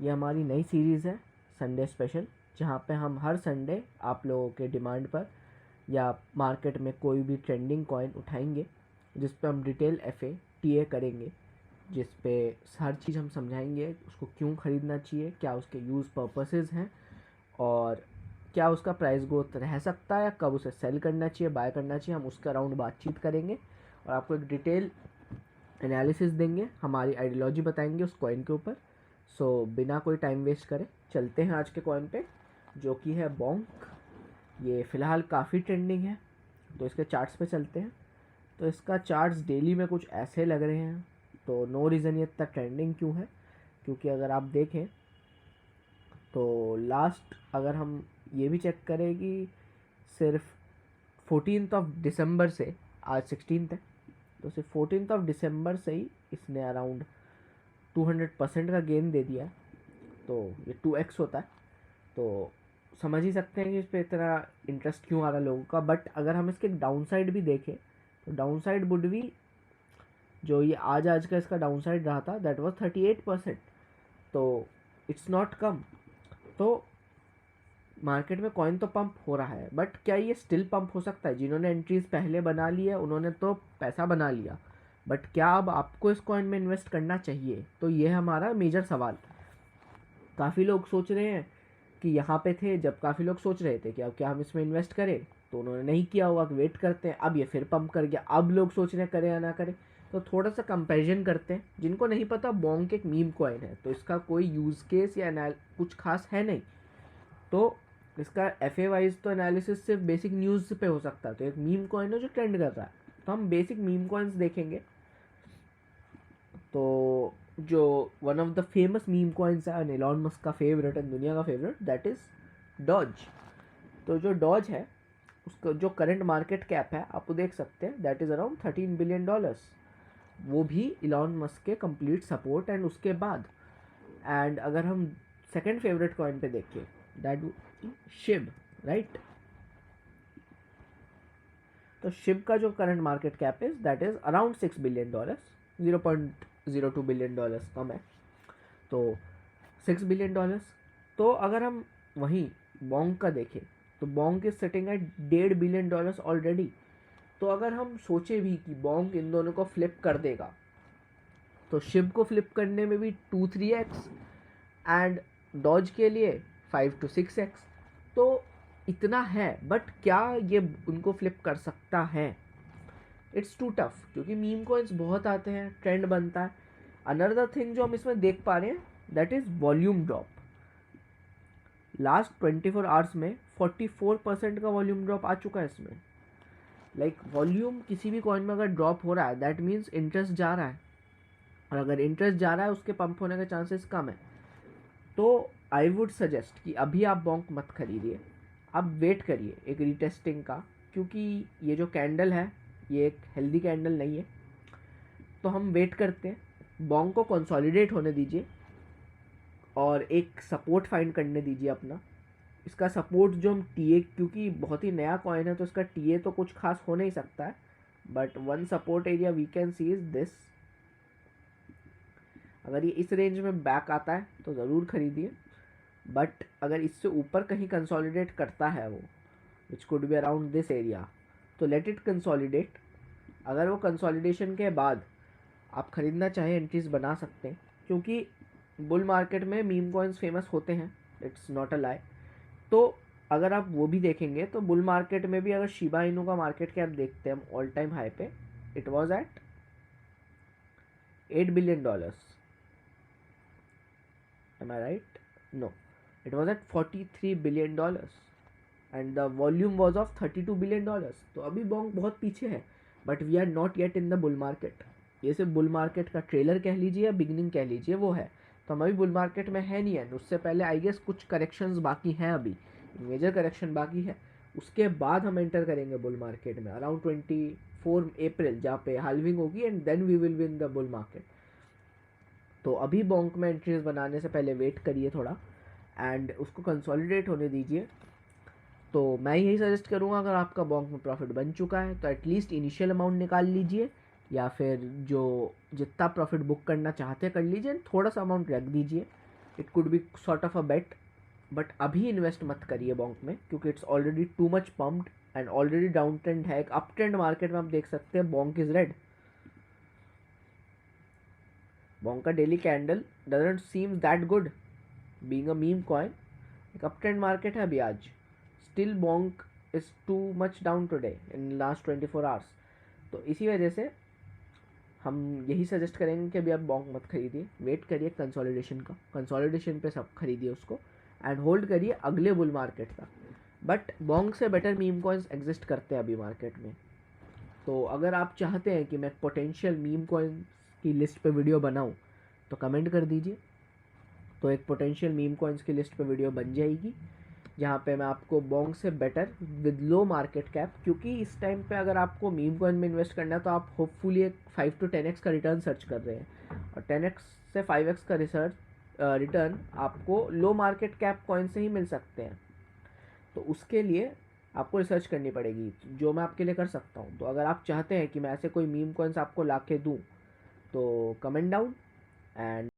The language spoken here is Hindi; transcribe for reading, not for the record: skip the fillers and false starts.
ये हमारी नई सीरीज़ है संडे स्पेशल, जहाँ पे हम हर संडे आप लोगों के डिमांड पर या मार्केट में कोई भी ट्रेंडिंग कॉइन उठाएंगे, जिस पे हम डिटेल एफए टीए करेंगे, जिस पे हर चीज़ हम समझाएंगे उसको क्यों ख़रीदना चाहिए, क्या उसके यूज़ पर्पसेस हैं और क्या उसका प्राइस ग्रोथ रह सकता है या कब उसे सेल करना चाहिए, बाय करना चाहिए। हम उसके अराउंड बातचीत करेंगे और आपको एक डिटेल एनालिसिस देंगे, हमारी आइडियोलॉजी बताएंगे उस कॉइन के ऊपर। सो बिना कोई टाइम वेस्ट करे चलते हैं आज के कॉइन पे, जो कि है बोंक। ये फ़िलहाल काफ़ी ट्रेंडिंग है, तो इसके चार्ट्स पे चलते हैं। तो इसका चार्ट्स डेली में कुछ ऐसे लग रहे हैं, तो नो रीज़न ये इतना ट्रेंडिंग क्यों है, क्योंकि अगर आप देखें तो लास्ट अगर हम ये भी चेक करें कि सिर्फ 14 दिसंबर से आज 16 है, तो सिर्फ 14 दिसंबर से ही इसने अराउंड 200% का गेन दे दिया है। तो ये 2x होता है, तो समझ ही सकते हैं कि इस पर इतना इंटरेस्ट क्यों आ रहा है लोगों का। बट अगर हम इसके डाउन साइड भी देखें तो डाउन साइड वुड भी, जो ये आज का इसका डाउन साइड रहा था, दैट वाज 38%। तो इट्स नॉट कम। तो मार्केट में कॉइन तो पंप हो रहा है, बट क्या ये स्टिल पंप हो सकता है? जिन्होंने एंट्रीज पहले बना ली है उन्होंने तो पैसा बना लिया, बट क्या अब आपको इस कॉइन में इन्वेस्ट करना चाहिए? तो ये हमारा मेजर सवाल। काफ़ी लोग सोच रहे हैं कि यहाँ पे थे, जब काफ़ी लोग सोच रहे थे कि अब क्या हम इसमें इन्वेस्ट करें, तो उन्होंने नहीं किया हुआ, वेट करते हैं। अब ये फिर पंप कर गया, अब लोग सोच रहे हैं करें या ना करें। तो थोड़ा सा कंपैरिजन करते हैं। जिनको नहीं पता, बोंक एक मीम कॉइन है, तो इसका कोई यूज़ केस या कुछ खास है नहीं। तो इसका एफ ए वाइज तो एनालिसिस सिर्फ बेसिक न्यूज़ पे हो सकता है। तो एक मीम कॉइन है जो ट्रेंड कर रहा है, तो हम बेसिक मीम कॉइन्स देखेंगे। तो जो one of the famous meme coins है, एलोन मस्क का फेवरेट है, दुनिया का फेवरेट, दैट इज़ डॉज। तो जो डॉज है उसका जो करंट मार्केट कैप है आप वो देख सकते हैं, दैट इज़ अराउंड $13 बिलियन। वो भी इलॉन मस्क के कंप्लीट सपोर्ट एंड उसके बाद। एंड अगर हम सेकंड फेवरेट कॉइन पे देखें, दैट शिब, राइट। तो शिब का जो current market cap is that is around $6 billion, $0.02 billion कम है। तो $6 बिलियन। तो अगर हम वहीं बोंक का देखें तो Bonk is sitting at $1.5 billion already. तो अगर हम सोचे भी कि बोंक इन दोनों को फ्लिप कर देगा, तो शिब को फ्लिप करने में भी 2-3x एंड डॉज के लिए 5-6x। तो इतना है, बट क्या ये उनको फ्लिप कर सकता है? इट्स टू टफ, क्योंकि मीम कॉइन्स बहुत आते हैं, ट्रेंड बनता है। अनदर थिंग जो हम इसमें देख पा रहे हैं, that is volume drop. Last 24 hours में 44% का वॉल्यूम ड्रॉप आ चुका है इसमें। वॉल्यूम किसी भी कॉइन में अगर ड्रॉप हो रहा है, दैट मीन्स इंटरेस्ट जा रहा है, और अगर इंटरेस्ट जा रहा है उसके पंप होने के चांसेस कम है। तो आई वुड सजेस्ट कि अभी आप बोंक मत खरीदिए, आप वेट करिए एक रीटेस्टिंग का, क्योंकि ये जो कैंडल है ये एक हेल्दी कैंडल नहीं है। तो हम वेट करते हैं, बोंक को कंसोलिडेट होने दीजिए और एक सपोर्ट फाइंड करने दीजिए अपना। इसका सपोर्ट जो हम टीए, क्योंकि बहुत ही नया कॉइन है तो इसका टीए तो कुछ खास हो नहीं सकता है, but one support area we can see is this. अगर ये इस रेंज में बैक आता है तो ज़रूर खरीदिए, बट अगर इससे ऊपर कहीं कंसोलिडेट करता है वो, which could be around this area, तो लेट इट कंसोलिडेट। अगर वो कंसोलिडेशन के बाद आप ख़रीदना चाहें, एंट्रीज बना सकते हैं, क्योंकि बुल मार्केट में मीम कॉइन्स फेमस होते हैं, इट्स नॉट अ लाई। तो अगर आप वो भी देखेंगे तो बुल मार्केट में भी अगर शिबा इनू का मार्केट कैप देखते हैं हम ऑल टाइम हाई पे, it was at $8 billion. Am I right? No. It was at $43 billion and the volume was of $32 billion. तो अभी बोंक बहुत पीछे है, but we are not yet in the bull market. ये सिर्फ बुल मार्केट का ट्रेलर कह लीजिए या बिगनिंग कह लीजिए, वो है। तो हम अभी बुल मार्केट में है नहीं है। उससे पहले आई गेस कुछ करेक्शंस बाकी हैं, अभी मेजर करेक्शन बाकी है। उसके बाद हम एंटर करेंगे बुल मार्केट में अराउंड 24 अप्रैल, जहाँ पे हाल्विंग होगी, and then we will be in the bull market. तो अभी बोंक में एंट्रीज बनाने से पहले वेट करिए थोड़ा एंड उसको कंसोलिडेट होने दीजिए। तो मैं यही सजेस्ट करूँगा, अगर आपका बोंक में प्रॉफिट बन चुका है तो एटलीस्ट इनिशियल अमाउंट निकाल लीजिए, या फिर जो जितना प्रॉफिट बुक करना चाहते कर लीजिए, थोड़ा सा अमाउंट रख दीजिए। It could be sort of a bet, but अभी इन्वेस्ट मत करिए बॉन्क में, क्योंकि it's already too much pumped and already down trend है। एक अप ट्रेंड मार्केट में आप देख सकते हैं बॉन्क इज रेड। बॉन्क का daily candle doesn't seems that good being a meme coin. एक अप ट्रेंड मार्केट है अभी आज, still Bonk is too much down today in last 24 hours. तो इसी वजह से हम यही सजेस्ट करेंगे कि अभी आप बॉन्क मत खरीदिए, वेट करिए कंसोलिडेशन का, कंसोलिडेशन पे सब खरीदिए उसको एंड होल्ड करिए अगले बुल मार्केट का। बट बॉन्क से बेटर मीम कॉइन्स एग्जिस्ट करते हैं अभी मार्केट में। तो अगर आप चाहते हैं कि मैं पोटेंशियल मीम कॉइन्स की लिस्ट पे वीडियो बनाऊं तो कमेंट कर दीजिए। तो एक पोटेंशियल मीम कॉइन्स की लिस्ट पे वीडियो बन जाएगी, जहाँ पे मैं आपको बॉन्क से better with low market cap, क्योंकि इस टाइम पे अगर आपको मीम कॉइन में इन्वेस्ट करना है तो आप होपफुली एक 5 to 10x का रिटर्न सर्च कर रहे हैं, और 10x से 5x का रिटर्न आपको लो मार्केट कैप कॉइन से ही मिल सकते हैं। तो उसके लिए आपको रिसर्च करनी पड़ेगी, जो मैं आपके लिए कर सकता हूँ। तो अगर आप चाहते हैं कि मैं ऐसे कोई मीम कॉइन्स आपको ला के दूँ तो कमेंट डाउन एंड